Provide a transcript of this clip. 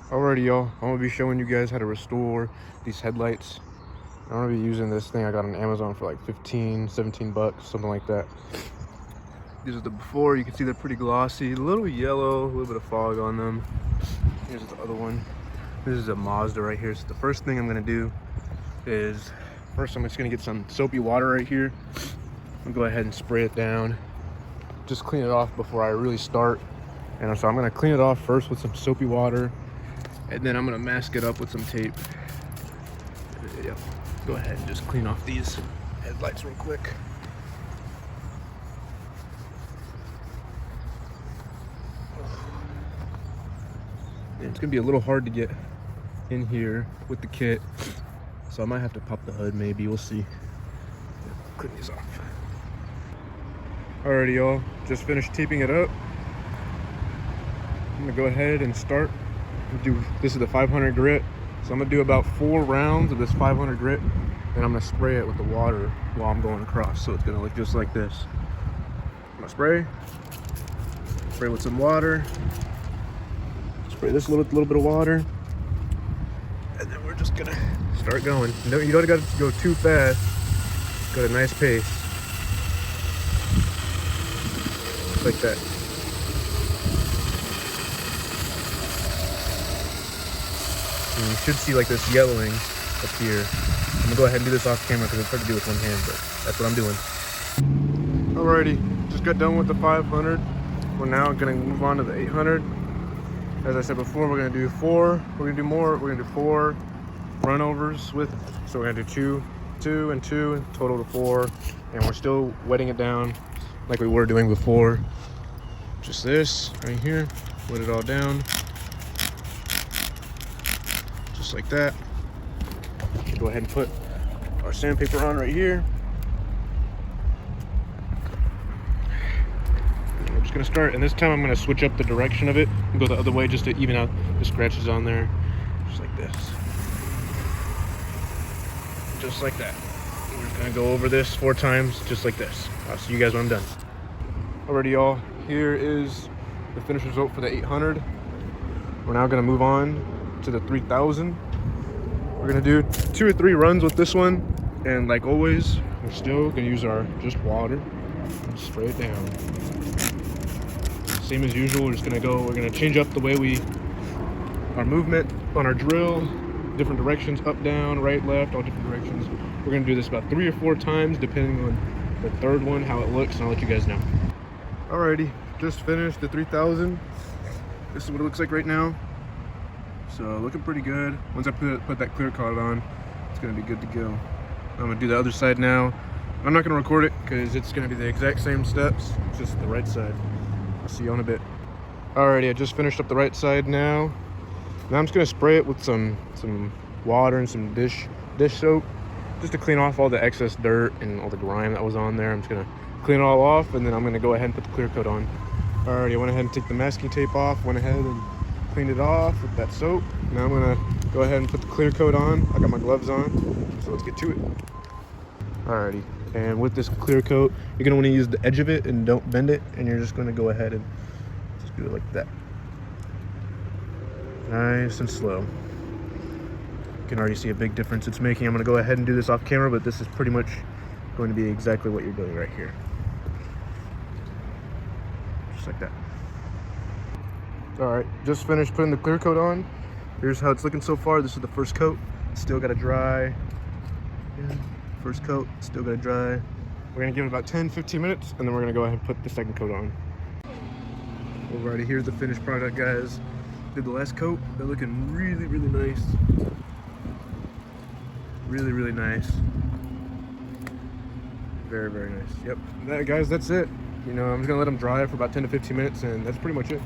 Alrighty, y'all, I'm gonna be showing you guys how to restore these headlights. I'm gonna be using this thing I got on Amazon for like 15, 17 bucks, something like that. This is the before. You can see they're pretty glossy, a little yellow, a little bit of fog on them. Here's the other one. This is a Mazda right here. So the first thing I'm gonna do is, first I'm just gonna get some soapy water right here. I'm gonna go ahead and spray it down. Just clean it off before I really start. And so I'm gonna clean it off first with some soapy water, and then I'm gonna mask it up with some tape. Yep. Go ahead and just clean off these headlights real quick. And it's gonna be a little hard to get in here with the kit, so I might have to pop the hood maybe, we'll see. Clean these off. Alrighty, y'all, just finished taping it up. I'm gonna go ahead and start. This is the 500 grit, so I'm gonna do about 4 rounds of this 500 grit, and I'm gonna spray it with the water while I'm going across, so it's gonna look just like this. I'm gonna spray with some water, spray this little bit of water, and then we're just gonna start going. No, you don't gotta go too fast. Go at a nice pace, just like that. And you should see like this yellowing up here. I'm gonna go ahead and do this off camera because it's hard to do with one hand, but that's what I'm doing. Alrighty, just got done with the 500. We're now gonna move on to the 800. As I said before, we're gonna do 4. We're gonna do more. We're gonna do 4 runovers with. So we're gonna do two and two, total to 4. And we're still wetting it down like we were doing before. Just this right here. Wet it all down. Just like that. Go ahead and put our sandpaper on right here. And we're just gonna start, and this time I'm gonna switch up the direction of it and go the other way just to even out the scratches on there. Just like this. Just like that. And we're just gonna go over this 4 times, just like this. I'll see you guys when I'm done. Alrighty, y'all, here is the finished result for the 800. We're now gonna move on to the 3000. We're gonna do 2 or 3 runs with this one, and like always, we're still gonna use our just water and spray it down. Same as usual. We're gonna change up the way our movement on our drill, different directions, up, down, right, left, all different directions. We're gonna do this about 3 or 4 times, depending on the third one, how it looks, and I'll let you guys know. Alrighty, just finished the 3000. This is what it looks like right now. So looking pretty good. Once I put that clear coat on, it's gonna be good to go. I'm gonna do the other side now. I'm not gonna record it because it's gonna be the exact same steps, it's just the right side. I'll see you in a bit. Alrighty, I just finished up the right side now. Now I'm just gonna spray it with some water and some dish soap, just to clean off all the excess dirt and all the grime that was on there. I'm just gonna clean it all off, and then I'm gonna go ahead and put the clear coat on. Alrighty, I went ahead and take the masking tape off, went ahead and cleaned it off with that soap. Now I'm gonna go ahead and put the clear coat on. I got my gloves on, so let's get to it. Alrighty, and with this clear coat, you're gonna wanna use the edge of it and don't bend it, and you're just gonna go ahead and just do it like that. Nice and slow. You can already see a big difference it's making. I'm gonna go ahead and do this off camera, but this is pretty much going to be exactly what you're doing right here. Just like that. Alright, just finished putting the clear coat on. Here's how it's looking so far. This is the first coat. Still gotta dry. Yeah, first coat, still gotta dry. We're gonna give it about 10-15 minutes, and then we're gonna go ahead and put the second coat on. Alrighty, here's the finished product, guys. Did the last coat. They're looking really, really nice. Really, really nice. Very, very nice. Yep. Guys, that's it. You know, I'm just gonna let them dry for about 10 to 15 minutes, and that's pretty much it.